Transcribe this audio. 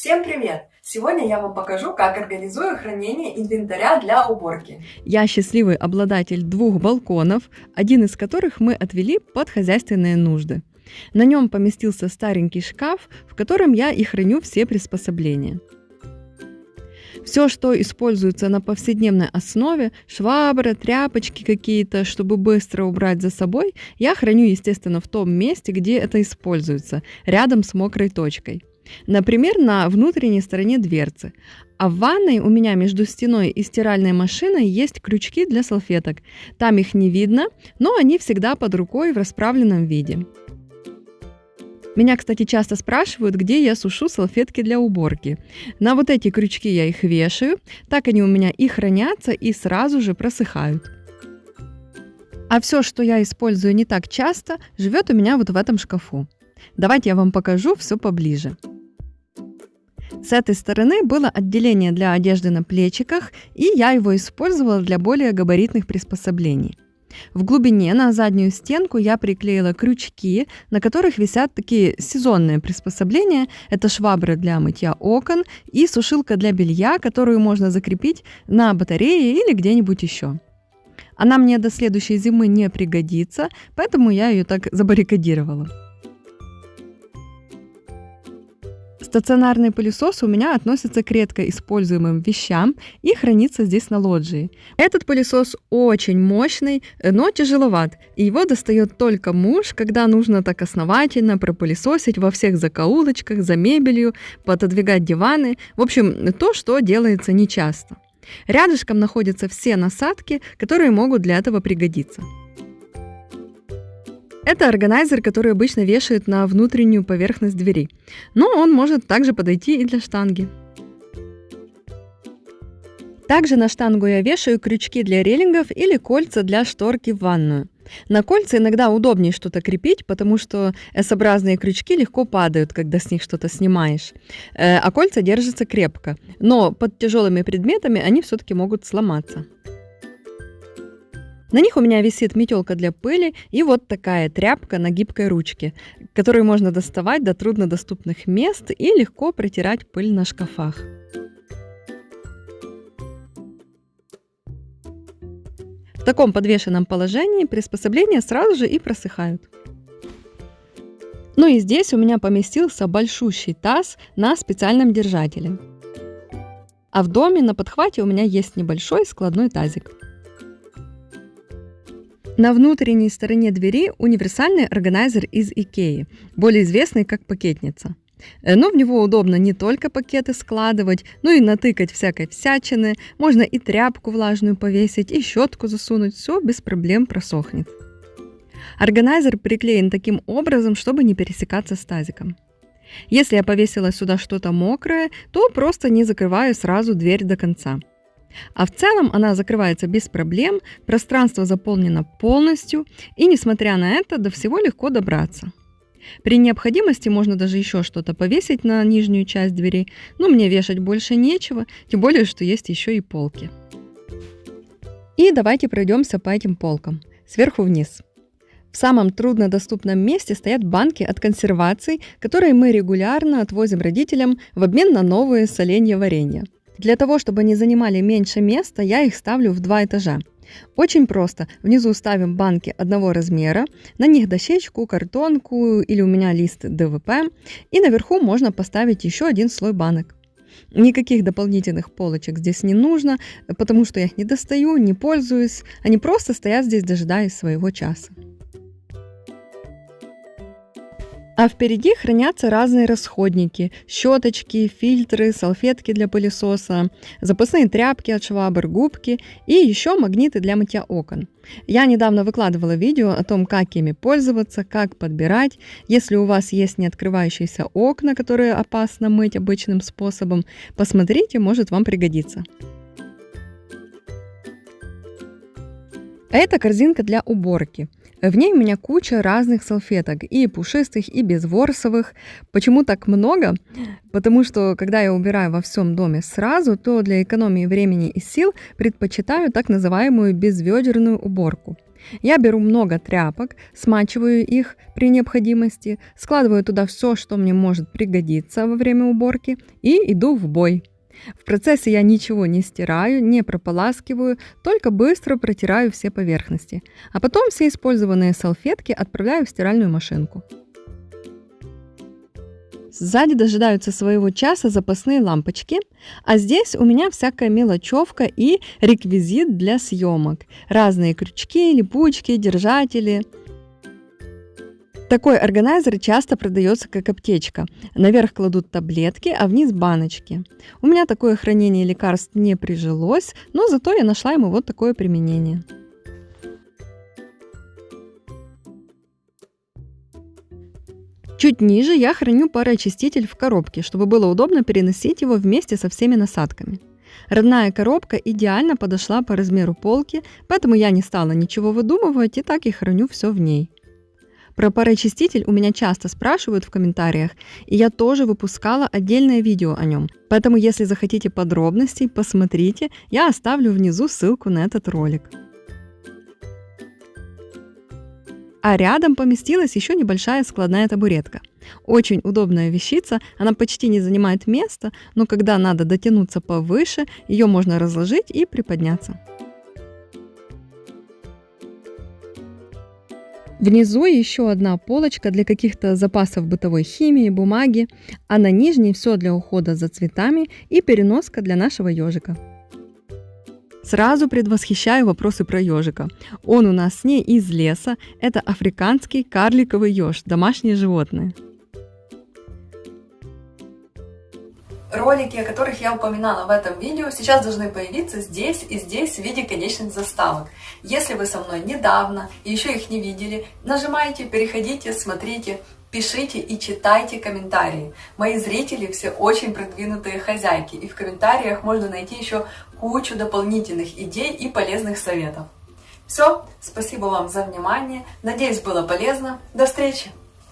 Всем привет! Сегодня я вам покажу, как организую хранение инвентаря для уборки. Я счастливый обладатель 2 балконов, один из которых мы отвели под хозяйственные нужды. На нем поместился старенький шкаф, в котором я и храню все приспособления. Все, что используется на повседневной основе, швабра, тряпочки какие-то, чтобы быстро убрать за собой, я храню, естественно, в том месте, где это используется, рядом с мокрой точкой. Например, на внутренней стороне дверцы. А в ванной у меня между стеной и стиральной машиной есть крючки для салфеток. Там их не видно, но они всегда под рукой в расправленном виде. Меня, кстати, часто спрашивают, где я сушу салфетки для уборки. На вот эти крючки я их вешаю, так они у меня и хранятся, и сразу же просыхают. А все, что я использую не так часто, живет у меня вот в этом шкафу. Давайте я вам покажу все поближе. С этой стороны было отделение для одежды на плечиках, и я его использовала для более габаритных приспособлений. В глубине на заднюю стенку я приклеила крючки, на которых висят такие сезонные приспособления. Это швабры для мытья окон и сушилка для белья, которую можно закрепить на батарее или где-нибудь еще. Она мне до следующей зимы не пригодится, поэтому я ее так забаррикадировала. Стационарный пылесос у меня относится к редко используемым вещам и хранится здесь на лоджии. Этот пылесос очень мощный, но тяжеловат, и его достает только муж, когда нужно так основательно пропылесосить во всех закоулочках, за мебелью, пододвигать диваны. В общем, то, что делается нечасто. Рядышком находятся все насадки, которые могут для этого пригодиться. Это органайзер, который обычно вешают на внутреннюю поверхность двери, но он может также подойти и для штанги. Также на штангу я вешаю крючки для релингов или кольца для шторки в ванную. На кольца иногда удобнее что-то крепить, потому что S-образные крючки легко падают, когда с них что-то снимаешь, а кольца держатся крепко, но под тяжелыми предметами они все-таки могут сломаться. На них у меня висит метелка для пыли и вот такая тряпка на гибкой ручке, которую можно доставать до труднодоступных мест и легко протирать пыль на шкафах. В таком подвешенном положении приспособления сразу же и просыхают. Ну и здесь у меня поместился большущий таз на специальном держателе. А в доме на подхвате у меня есть небольшой складной тазик. На внутренней стороне двери универсальный органайзер из Икеи, более известный как пакетница. Но в него удобно не только пакеты складывать, но и натыкать всякой всячины, можно и тряпку влажную повесить, и щетку засунуть, все без проблем просохнет. Органайзер приклеен таким образом, чтобы не пересекаться с тазиком. Если я повесила сюда что-то мокрое, то просто не закрываю сразу дверь до конца. А в целом она закрывается без проблем, пространство заполнено полностью, и несмотря на это, до всего легко добраться. При необходимости можно даже еще что-то повесить на нижнюю часть двери, но мне вешать больше нечего, тем более, что есть еще и полки. И давайте пройдемся по этим полкам, сверху вниз. В самом труднодоступном месте стоят банки от консерваций, которые мы регулярно отвозим родителям в обмен на новые соленья варенья. Для того, чтобы они занимали меньше места, я их ставлю в 2 этажа. Очень просто. Внизу ставим банки одного размера, на них дощечку, картонку или у меня лист ДВП, и наверху можно поставить еще один слой банок. Никаких дополнительных полочек здесь не нужно, потому что я их не достаю, не пользуюсь, они просто стоят здесь, дожидаясь своего часа. А впереди хранятся разные расходники, щеточки, фильтры, салфетки для пылесоса, запасные тряпки от швабр, губки и еще магниты для мытья окон. Я недавно выкладывала видео о том, как ими пользоваться, как подбирать. Если у вас есть неоткрывающиеся окна, которые опасно мыть обычным способом, посмотрите, может вам пригодится. А это корзинка для уборки. В ней у меня куча разных салфеток, и пушистых, и безворсовых. Почему так много? Потому что, когда я убираю во всем доме сразу, то для экономии времени и сил предпочитаю так называемую безведерную уборку. Я беру много тряпок, смачиваю их при необходимости, складываю туда все, что мне может пригодиться во время уборки, и иду в бой. В процессе я ничего не стираю, не прополаскиваю, только быстро протираю все поверхности. А потом все использованные салфетки отправляю в стиральную машинку. Сзади дожидаются своего часа запасные лампочки, а здесь у меня всякая мелочевка и реквизит для съемок. Разные крючки, липучки, держатели. Такой органайзер часто продается как аптечка. Наверх кладут таблетки, а вниз баночки. У меня такое хранение лекарств не прижилось, но зато я нашла ему вот такое применение. Чуть ниже я храню пароочиститель в коробке, чтобы было удобно переносить его вместе со всеми насадками. Родная коробка идеально подошла по размеру полки, поэтому я не стала ничего выдумывать и так и храню все в ней. Про пароочиститель у меня часто спрашивают в комментариях, и я тоже выпускала отдельное видео о нем. Поэтому, если захотите подробностей, посмотрите, я оставлю внизу ссылку на этот ролик. А рядом поместилась еще небольшая складная табуретка. Очень удобная вещица, она почти не занимает места, но когда надо дотянуться повыше, ее можно разложить и приподняться. Внизу еще одна полочка для каких-то запасов бытовой химии, бумаги, а на нижней все для ухода за цветами и переноска для нашего ежика. Сразу предвосхищаю вопросы про ежика. Он у нас не из леса, это африканский карликовый еж, домашнее животное. Ролики, о которых я упоминала в этом видео, сейчас должны появиться здесь и здесь в виде конечных заставок. Если вы со мной недавно и еще их не видели, нажимайте, переходите, смотрите, пишите и читайте комментарии. Мои зрители все очень продвинутые хозяйки, и в комментариях можно найти еще кучу дополнительных идей и полезных советов. Все, спасибо вам за внимание, надеюсь, было полезно. До встречи!